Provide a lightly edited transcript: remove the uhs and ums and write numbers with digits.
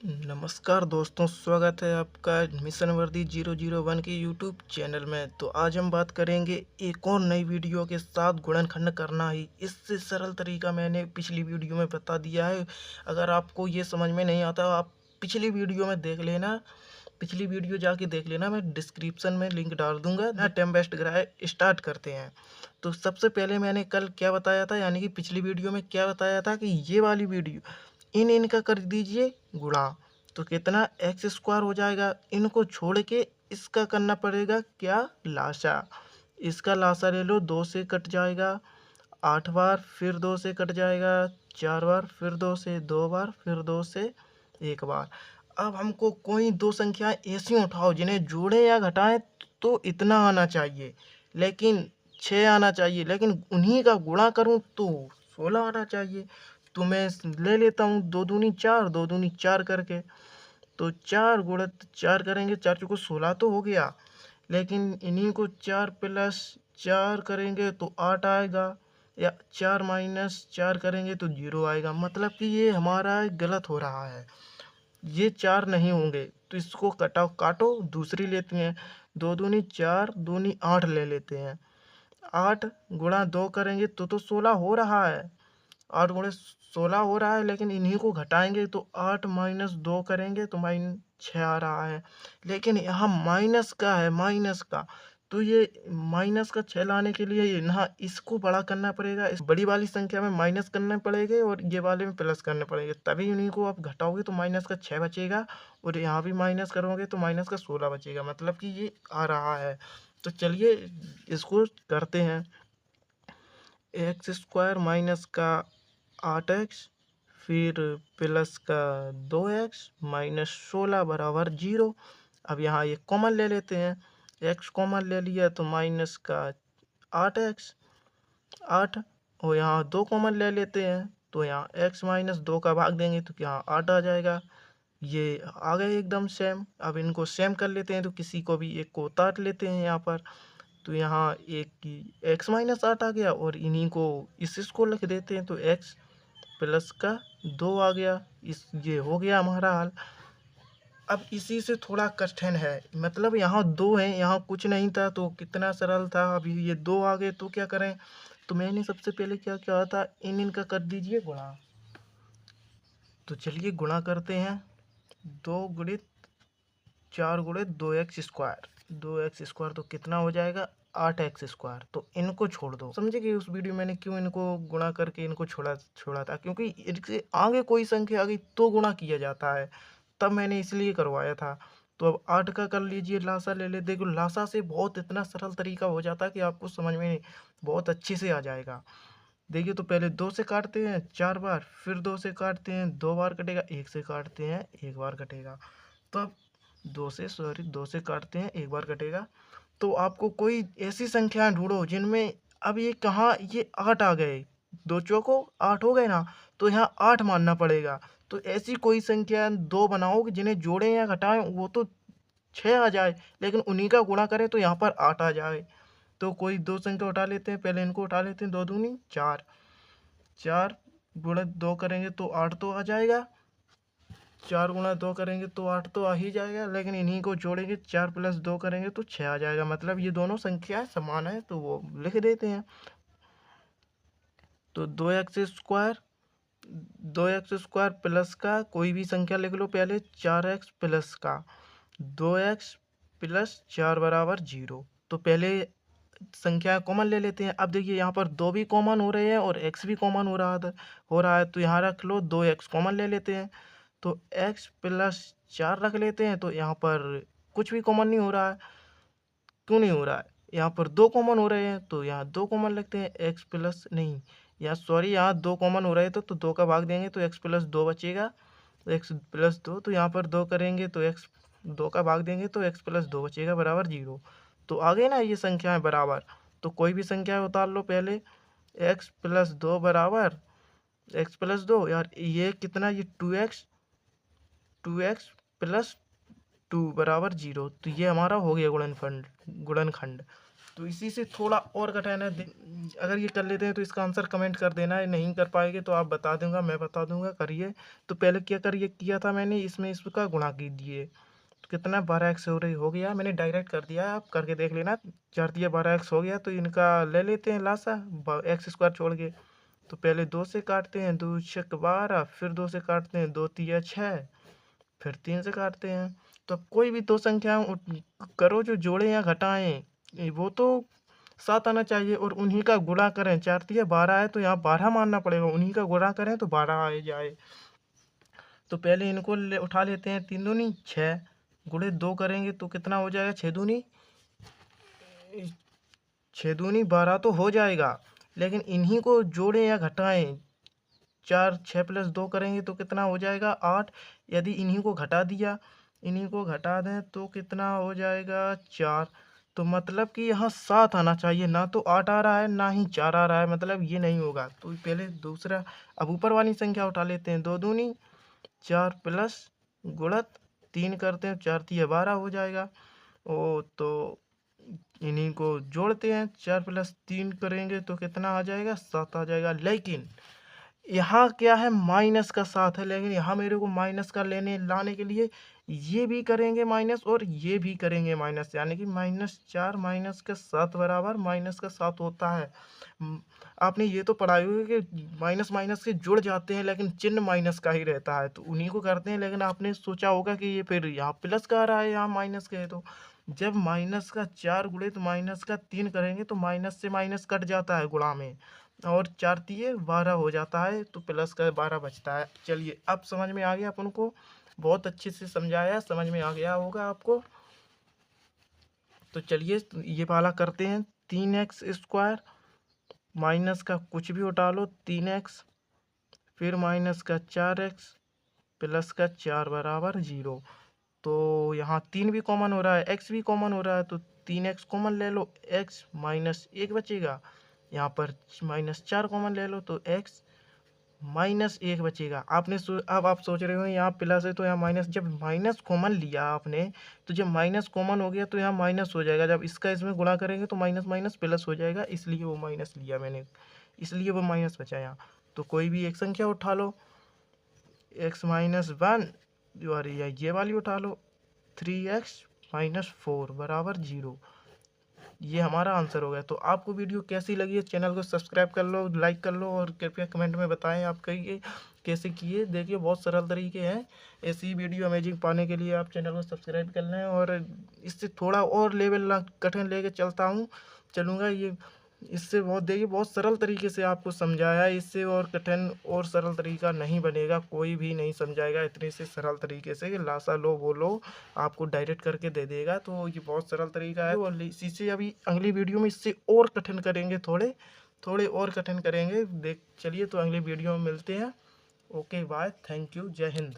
नमस्कार दोस्तों, स्वागत है आपका मिशन वर्दी 001 के यूट्यूब चैनल में। तो आज हम बात करेंगे एक और नई वीडियो के साथ गुणनखंड करना ही। इससे सरल तरीका मैंने पिछली वीडियो में बता दिया है। अगर आपको ये समझ में नहीं आता आप पिछली वीडियो में देख लेना, पिछली वीडियो जाके देख लेना, मैं डिस्क्रिप्शन में लिंक डाल दूंगा ना। टाइम वेस्ट कराए स्टार्ट करते हैं। तो सबसे पहले मैंने कल क्या बताया था, यानी कि पिछली वीडियो में क्या बताया था कि ये वाली वीडियो इनका कर दीजिए गुणा, तो कितना एक्स स्क्वायर हो जाएगा। इनको छोड़ के इसका करना पड़ेगा क्या, लासा। इसका लासा ले लो, 2 से कट जाएगा 8 बार, फिर 2 से कट जाएगा 4 बार, फिर 2 से 2 बार, फिर 2 से 1 बार। अब हमको कोई दो संख्याएं ऐसी उठाओ जिन्हें जोड़े या घटाएं तो इतना आना चाहिए, लेकिन 6 आना चाहिए, लेकिन उन्हीं का गुणा करूं तो 16 आना चाहिए। तो मैं ले लेता हूँ 2 दूनी 4, 2 दूनी 4 करके। तो 4 गुणित 4 करेंगे, 4 चौको 16 तो हो गया, लेकिन इन्हीं को 4 प्लस 4 करेंगे तो 8 आएगा, या 4 माइनस 4 करेंगे तो 0 आएगा। मतलब कि ये हमारा गलत हो रहा है, ये 4 नहीं होंगे। तो इसको काटो, दूसरी लेते हैं। 2 दूनी 4, दूनी 8 ले लेते हैं। 8 गुणा 2 करेंगे तो 16 हो रहा है। 8 गुणे 16 हो रहा है, लेकिन इन्हीं को घटाएंगे तो 8 माइनस 2 करेंगे तो -6 आ रहा है। लेकिन यहाँ माइनस का है, माइनस का। तो ये माइनस का 6 लाने के लिए यहाँ इसको बड़ा करना पड़ेगा, इस बड़ी वाली संख्या में माइनस करने पड़ेंगे और ये वाले में प्लस करने पड़ेंगे, तभी इन्हीं को आप घटाओगे तो माइनस का 6 बचेगा, और यहाँ भी माइनस करोगे तो माइनस का 16 बचेगा। मतलब कि ये आ रहा है। तो चलिए इसको करते हैं। एक्स स्क्वायर माइनस का 8x, फिर प्लस का 2x माइनस 16 बराबर 0। अब यहाँ ये कॉमन ले लेते हैं, x कॉमन ले लिया तो माइनस का 8x 8, और यहाँ 2 कॉमन ले लेते हैं तो यहाँ x माइनस 2 का भाग देंगे तो यहाँ 8 आ जाएगा। ये आ गए एकदम सेम। अब इनको सेम कर लेते हैं, तो किसी को भी एक को काट लेते हैं यहाँ पर। तो यहाँ एक की x माइनस 8 आ गया, और इन्हीं को इसको लिख देते हैं तो x प्लस का 2 आ गया। ये हो गया हमारा हल। अब इसी से थोड़ा कठिन है, मतलब यहाँ 2 हैं, यहाँ कुछ नहीं था तो कितना सरल था। अभी ये 2 आ गए तो क्या करें। तो मैंने सबसे पहले क्या किया था, इनका कर दीजिए गुणा। तो चलिए गुणा करते हैं। 2 गुणित 4 गुणित 2x स्क्वायर, 2x स्क्वायर तो कितना हो जाएगा, 8x स्क्वायर। तो इनको छोड़ दो। समझे कि उस वीडियो मैंने क्यों इनको गुणा करके इनको छोड़ा छोड़ा था, क्योंकि इनसे आगे कोई संख्या आ गई तो गुणा किया जाता है, तब मैंने इसलिए करवाया था। तो अब 8 का कर लीजिए, लासा ले ले। देखो लासा से बहुत इतना सरल तरीका हो जाता है कि आपको समझ में बहुत अच्छे से आ जाएगा। देखिए, तो पहले 2 से काटते हैं 4 बार, फिर 2 से काटते हैं 2 बार कटेगा, 1 से काटते हैं 1 बार कटेगा। तो अब 2 से काटते हैं 1 बार कटेगा। तो आपको कोई ऐसी संख्याएं ढूंढो जिनमें, अब ये कहाँ, ये 8 आ गए, 2 चौको 8 हो गए ना, तो यहाँ 8 मानना पड़ेगा। तो ऐसी कोई संख्या 2 बनाओ कि जिन्हें जोड़ें या घटाएं वो तो 6 आ जाए, लेकिन उन्हीं का गुणा करें तो यहाँ पर 8 आ जाए। तो कोई दो संख्या उठा लेते हैं, पहले इनको उठा लेते हैं। 2 दूनी 4, 4 गुणित 2 करेंगे तो 8 तो आ जाएगा। 4 गुणा 2 करेंगे तो 8 तो आ ही जाएगा, लेकिन इन्हीं को जोड़ेंगे, 4 प्लस 2 करेंगे तो 6 आ जाएगा। मतलब ये दोनों संख्याएं समान है, तो वो लिख देते हैं। तो 2x स्क्वायर प्लस का कोई भी संख्या लिख लो पहले, 4x प्लस का 2x प्लस 4 बराबर 0। तो पहले संख्या कॉमन ले लेते हैं। अब देखिए यहाँ पर 2 भी कॉमन हो रहे हैं और x भी कॉमन हो रहा है, तो यहाँ रख लो 2x कॉमन ले लेते हैं। तो x प्लस 4 रख लेते हैं, तो यहाँ पर कुछ भी कॉमन नहीं हो रहा है। क्यों नहीं हो रहा है, यहाँ पर 2 कॉमन हो रहे हैं तो यहाँ 2 कॉमन लगते हैं। x प्लस नहीं, यहाँ सॉरी, यहाँ 2 कॉमन हो रहे थे तो 2 का भाग देंगे तो x प्लस 2 बचेगा। x प्लस 2, तो यहाँ पर 2 करेंगे तो x 2 का भाग देंगे तो x प्लस 2 बचेगा बराबर 0। तो आ गए ना ये संख्याएं बराबर। तो कोई भी संख्या उतार लो पहले। x प्लस 2 बराबर x प्लस 2, यार ये कितना, ये 2x प्लस 2 बराबर 0। तो ये हमारा हो गया गुणनखंड। तो इसी से थोड़ा और कठिन है। अगर ये कर लेते हैं तो इसका आंसर कमेंट कर देना है, नहीं कर पाएंगे तो आप बता दूंगा, मैं बता दूंगा। करिए। तो पहले क्या करिए, किया था मैंने, इसमें इसका गुणा कीजिए। तो कितना 12x हो गया, मैंने डायरेक्ट कर दिया, आप करके देख लेना। 4 12x हो गया। तो इनका ले लेते हैं लासा x² छोड़ के। तो पहले 2 से काटते हैं, 2 छक 12, फिर 2 से काटते हैं, 2 तिया 6, फिर 3 से काटते हैं। तो अब कोई भी दो संख्या करो जो जोड़े या घटाएं, वो तो 7 आना चाहिए, और उन्हीं का गुणा करें। 4 तिया 12 है तो यहाँ 12 मानना पड़ेगा, उन्हीं का गुणा करें तो 12 आ जाए। तो पहले इनको उठा लेते हैं। 3 दूनी 6 गुणे 2 करेंगे तो कितना हो जाएगा, 6 दूनी 12 तो हो जाएगा। लेकिन इन्हीं को जोड़ें या घटाएं। 4 6 + 2 करेंगे तो कितना हो जाएगा, 8। यदि इन्हीं को घटा दिया, इन्हीं को घटा दें तो कितना हो जाएगा, 4। तो मतलब कि यहाँ 7 आना चाहिए, ना तो 8 आ रहा है ना ही 4 आ रहा है, मतलब ये नहीं होगा। तो पहले दूसरा, अब ऊपर वाली संख्या उठा लेते हैं। 2 दूनी 4 प्लस गुणत 3 करते हैं, 4 तिया 12 हो जाएगा। ओ तो इन्हीं को जोड़ते हैं, 4 + 3 करेंगे तो कितना आ जाएगा, 7 आ जाएगा। लेकिन यहाँ क्या है, माइनस का 7 है, लेकिन यहाँ मेरे को माइनस का लाने के लिए ये भी करेंगे माइनस और ये भी करेंगे माइनस, यानी कि -4 - 7 बराबर -7 होता है। आपने ये तो पढ़ा ही होगा कि माइनस माइनस के जुड़ जाते हैं, लेकिन चिन्ह माइनस का ही रहता है, तो उन्हीं को करते हैं। लेकिन आपने सोचा होगा कि ये फिर यहाँ प्लस का आ रहा है, यहाँ माइनस का है। तो जब माइनस का 4 गुणे तो माइनस का 3 करेंगे तो माइनस से माइनस कट जाता है गुणा में, और 4 तिये 12 हो जाता है, तो प्लस का 12 बचता है। चलिए, अब समझ में आ गया अपन को, बहुत अच्छे से समझाया, समझ में आ गया होगा आपको। तो चलिए ये वाला करते हैं। 3x² माइनस का कुछ भी उठा लो, 3x, फिर माइनस का 4x प्लस का 4 बराबर 0। तो यहाँ 3 भी कॉमन हो रहा है, x भी कॉमन हो रहा है, तो 3x कॉमन ले लो, x -1 बचेगा। यहाँ पर -4 कॉमन ले लो तो x -1 बचेगा। अब आप सोच रहे हो यहाँ प्लस है तो यहाँ माइनस, जब माइनस कॉमन लिया आपने, तो जब माइनस कॉमन हो गया तो यहाँ माइनस हो जाएगा। जब इसका इसमें गुणा करेंगे तो माइनस माइनस प्लस हो जाएगा, इसलिए वो माइनस लिया मैंने, इसलिए वो माइनस बचा यहाँ। तो कोई भी एक संख्या उठा लो, x -1, और ये वाली उठा लो, 3x - 4 बराबर 0। ये हमारा आंसर हो गया। तो आपको वीडियो कैसी लगी है, चैनल को सब्सक्राइब कर लो, लाइक कर लो, और कृपया कमेंट में बताएं आप कहिए कैसे किए। देखिए बहुत सरल तरीके हैं, ऐसी वीडियो अमेजिंग पाने के लिए आप चैनल को सब्सक्राइब कर लें। और इससे थोड़ा और लेवल कठिन लेके चलूँगा ये, इससे बहुत, देखिए बहुत सरल तरीके से आपको समझाया है, इससे और कठिन और सरल तरीका नहीं बनेगा, कोई भी नहीं समझाएगा इतने से सरल तरीके से कि लासा लो वो लो, आपको डायरेक्ट करके दे देगा। तो ये बहुत सरल तरीका है, और इसी से अभी अगली वीडियो में इससे और कठिन करेंगे, थोड़े थोड़े और कठिन करेंगे। चलिए तो अगली वीडियो में मिलते हैं। ओके बाय, थैंक यू, जय हिंद।